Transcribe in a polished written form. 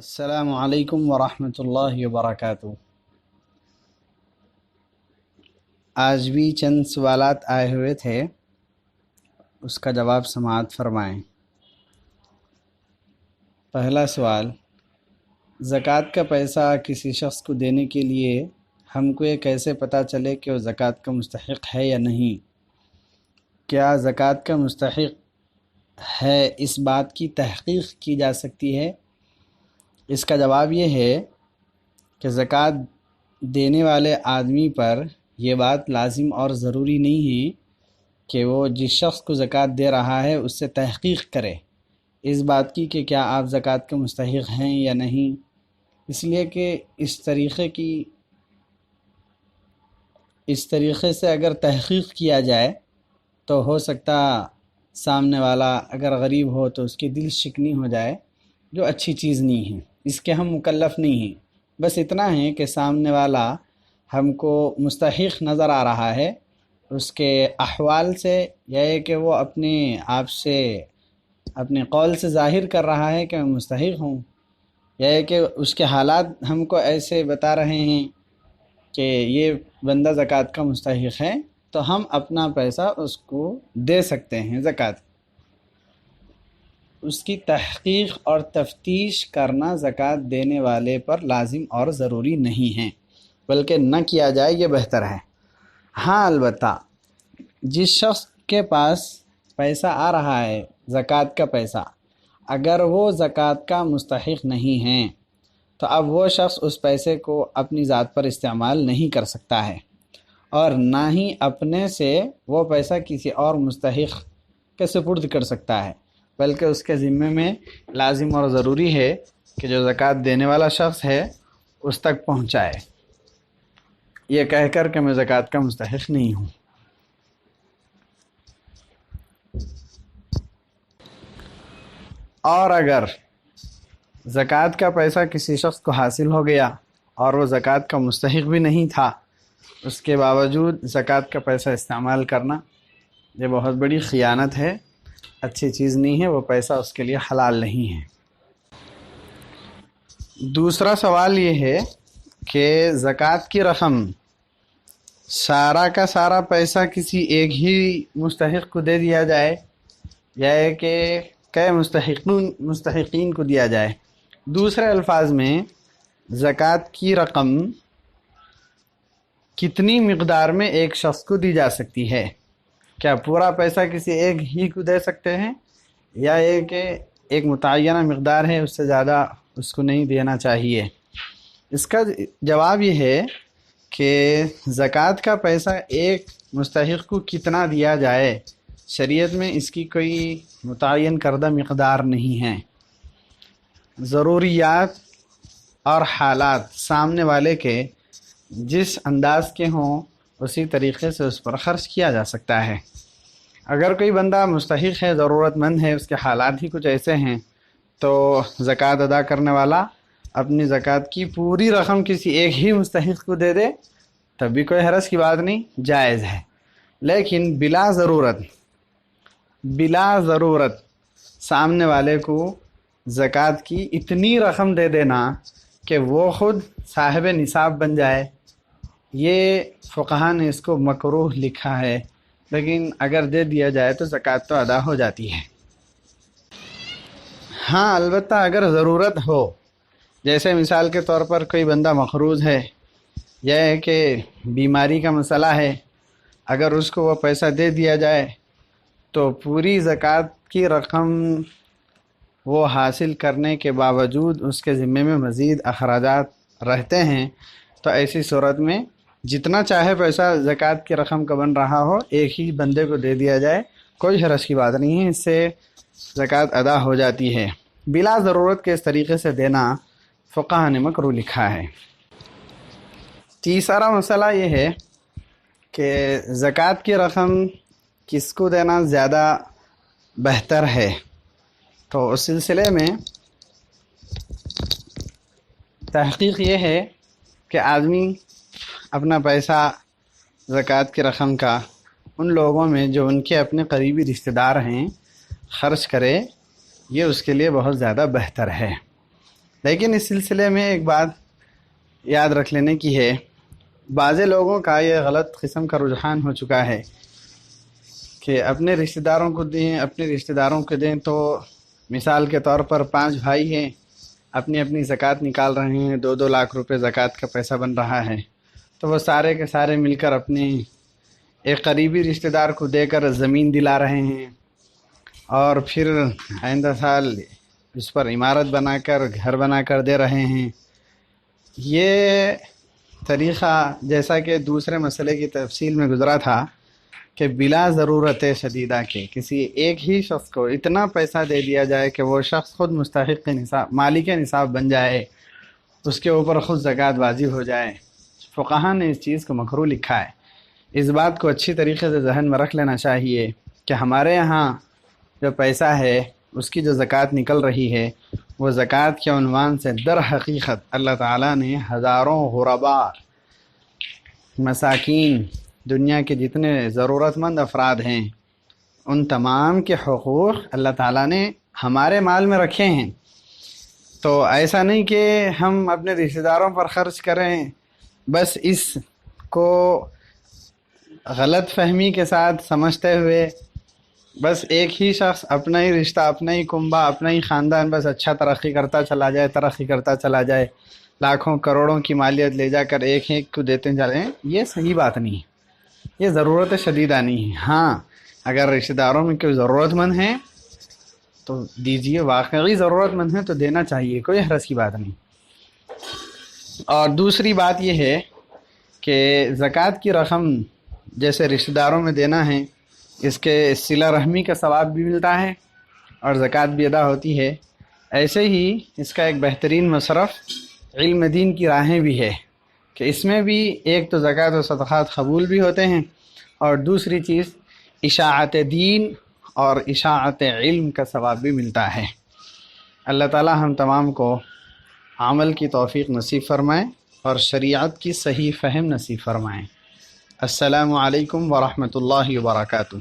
السلام علیکم ورحمۃ اللہ وبرکاتہ۔ آج بھی چند سوالات آئے ہوئے تھے، اس کا جواب سماعت فرمائیں۔ پہلا سوال، زکوٰۃ کا پیسہ کسی شخص کو دینے کے لیے ہم کو یہ کیسے پتہ چلے کہ وہ زکوٰۃ کا مستحق ہے یا نہیں؟ کیا زکوٰۃ کا مستحق ہے اس بات کی تحقیق کی جا سکتی ہے؟ اس کا جواب یہ ہے کہ زکوٰۃ دینے والے آدمی پر یہ بات لازم اور ضروری نہیں ہے کہ وہ جس شخص کو زکوٰۃ دے رہا ہے اس سے تحقیق کرے اس بات کی کہ کیا آپ زکوٰۃ کے مستحق ہیں یا نہیں، اس لیے کہ اس طریقے سے اگر تحقیق کیا جائے تو ہو سکتا سامنے والا اگر غریب ہو تو اس کی دل شکنی ہو جائے، جو اچھی چیز نہیں ہے۔ اس کے ہم مکلف نہیں ہیں، بس اتنا ہے کہ سامنے والا ہم کو مستحق نظر آ رہا ہے، اس کے احوال سے، یا یہ کہ وہ اپنے آپ سے اپنے قول سے ظاہر کر رہا ہے کہ میں مستحق ہوں، یا یہ کہ اس کے حالات ہم کو ایسے بتا رہے ہیں کہ یہ بندہ زکوٰۃ کا مستحق ہے، تو ہم اپنا پیسہ اس کو دے سکتے ہیں زکوٰۃ۔ اس کی تحقیق اور تفتیش کرنا زکوٰۃ دینے والے پر لازم اور ضروری نہیں ہے، بلکہ نہ کیا جائے یہ بہتر ہے۔ ہاں البتہ جس شخص کے پاس پیسہ آ رہا ہے زکوٰۃ کا پیسہ، اگر وہ زکوٰۃ کا مستحق نہیں ہے تو اب وہ شخص اس پیسے کو اپنی ذات پر استعمال نہیں کر سکتا ہے، اور نہ ہی اپنے سے وہ پیسہ کسی اور مستحق کے سپرد کر سکتا ہے، بلکہ اس کے ذمے میں لازم اور ضروری ہے کہ جو زکوٰۃ دینے والا شخص ہے اس تک پہنچائے، یہ کہہ کر کہ میں زکوٰۃ کا مستحق نہیں ہوں۔ اور اگر زکوٰۃ کا پیسہ کسی شخص کو حاصل ہو گیا اور وہ زکوٰۃ کا مستحق بھی نہیں تھا، اس کے باوجود زکوٰۃ کا پیسہ استعمال کرنا یہ بہت بڑی خیانت ہے، اچھی چیز نہیں ہے، وہ پیسہ اس کے لیے حلال نہیں ہے۔ دوسرا سوال یہ ہے کہ زکوٰۃ کی رقم سارا کا سارا پیسہ کسی ایک ہی مستحق کو دے دیا جائے، یا کہ کئی مستحقین کو دیا جائے؟ دوسرے الفاظ میں زکوٰۃ کی رقم کتنی مقدار میں ایک شخص کو دی جا سکتی ہے؟ کیا پورا پیسہ کسی ایک ہی کو دے سکتے ہیں، یا یہ کہ ایک متعینہ مقدار ہے اس سے زیادہ اس کو نہیں دینا چاہیے؟ اس کا جواب یہ ہے کہ زکوٰۃ کا پیسہ ایک مستحق کو کتنا دیا جائے، شریعت میں اس کی کوئی متعین کردہ مقدار نہیں ہے۔ ضروریات اور حالات سامنے والے کے جس انداز کے ہوں اسی طریقے سے اس پر خرچ کیا جا سکتا ہے۔ اگر کوئی بندہ مستحق ہے، ضرورت مند ہے، اس کے حالات ہی کچھ ایسے ہیں، تو زکوٰۃ ادا کرنے والا اپنی زکوٰۃ کی پوری رقم کسی ایک ہی مستحق کو دے دے، تب بھی کوئی حرج کی بات نہیں، جائز ہے۔ لیکن بلا ضرورت سامنے والے کو زکوٰۃ کی اتنی رقم دے دینا کہ وہ خود صاحب نصاب بن جائے، یہ فقہا نے اس کو مکروہ لکھا ہے، لیکن اگر دے دیا جائے تو زکوٰۃ تو ادا ہو جاتی ہے۔ ہاں البتہ اگر ضرورت ہو، جیسے مثال کے طور پر کوئی بندہ مقروض ہے، یا کہ بیماری کا مسئلہ ہے، اگر اس کو وہ پیسہ دے دیا جائے تو پوری زکوٰۃ کی رقم وہ حاصل کرنے کے باوجود اس کے ذمے میں مزید اخراجات رہتے ہیں، تو ایسی صورت میں جتنا چاہے پیسہ زکوٰۃ کی رقم کا بن رہا ہو ایک ہی بندے کو دے دیا جائے، کوئی حرج کی بات نہیں ہے، اس سے زکوٰۃ ادا ہو جاتی ہے۔ بلا ضرورت کے اس طریقے سے دینا فقہا نے مکروہ لکھا ہے۔ تیسرا مسئلہ یہ ہے کہ زکوٰۃ کی رقم کس کو دینا زیادہ بہتر ہے، تو اس سلسلے میں تحقیق یہ ہے کہ آدمی اپنا پیسہ زکوٰۃ کی رقم کا ان لوگوں میں جو ان کے اپنے قریبی رشتہ دار ہیں خرچ کرے، یہ اس کے لیے بہت زیادہ بہتر ہے۔ لیکن اس سلسلے میں ایک بات یاد رکھ لینے کی ہے، بعض لوگوں کا یہ غلط قسم کا رجحان ہو چکا ہے کہ اپنے رشتہ داروں کو دیں تو مثال کے طور پر 5 بھائی ہیں، اپنی اپنی زکوٰۃ نکال رہے ہیں، 2 لاکھ روپے زکوٰۃ کا پیسہ بن رہا ہے، تو وہ سارے کے سارے مل کر اپنے ایک قریبی رشتہ دار کو دے کر زمین دلا رہے ہیں، اور پھر آئندہ سال اس پر عمارت بنا کر گھر بنا کر دے رہے ہیں۔ یہ طریقہ جیسا کہ دوسرے مسئلے کی تفصیل میں گزرا تھا کہ بلا ضرورت شدیدہ کے کسی ایک ہی شخص کو اتنا پیسہ دے دیا جائے کہ وہ شخص خود مستحق نصاب مالک نصاب بن جائے، اس کے اوپر خود زکوٰۃ واجب ہو جائے۔ فقہا نے اس چیز کو مکروہ لکھا ہے۔ اس بات کو اچھی طریقے سے ذہن میں رکھ لینا چاہیے کہ ہمارے یہاں جو پیسہ ہے اس کی جو زکوٰۃ نکل رہی ہے، وہ زکوٰۃ کے عنوان سے در حقیقت اللہ تعالیٰ نے ہزاروں غرباء، مساکین، دنیا کے جتنے ضرورت مند افراد ہیں، ان تمام کے حقوق اللہ تعالیٰ نے ہمارے مال میں رکھے ہیں۔ تو ایسا نہیں کہ ہم اپنے رشتہ داروں پر خرچ کریں، بس اس کو غلط فہمی کے ساتھ سمجھتے ہوئے بس ایک ہی شخص، اپنا ہی رشتہ، اپنا ہی کنبہ، اپنا ہی خاندان بس اچھا ترقی کرتا چلا جائے، لاکھوں کروڑوں کی مالیت لے جا کر ایک ایک کو دیتے چلیں، یہ صحیح بات نہیں ہے، یہ ضرورت شدیدہ نہیں ہے۔ ہاں، اگر رشتہ داروں میں کوئی ضرورت مند ہیں تو دیجیے، واقعی ضرورت مند ہیں تو دینا چاہیے، کوئی حرج کی بات نہیں۔ اور دوسری بات یہ ہے کہ زکوٰۃ کی رقم جیسے رشتہ داروں میں دینا ہے، اس کے صلہ رحمی کا ثواب بھی ملتا ہے اور زکوٰۃ بھی ادا ہوتی ہے، ایسے ہی اس کا ایک بہترین مصرف علم دین کی راہیں بھی ہے کہ اس میں بھی ایک تو زکوٰۃ و صدقات قبول بھی ہوتے ہیں، اور دوسری چیز اشاعت دین اور اشاعت علم کا ثواب بھی ملتا ہے۔ اللہ تعالی ہم تمام کو عمل کی توفیق نصیب فرمائے اور شریعت کی صحیح فہم نصیب فرمائے۔ السلام علیکم ورحمۃ اللہ وبرکاتہ۔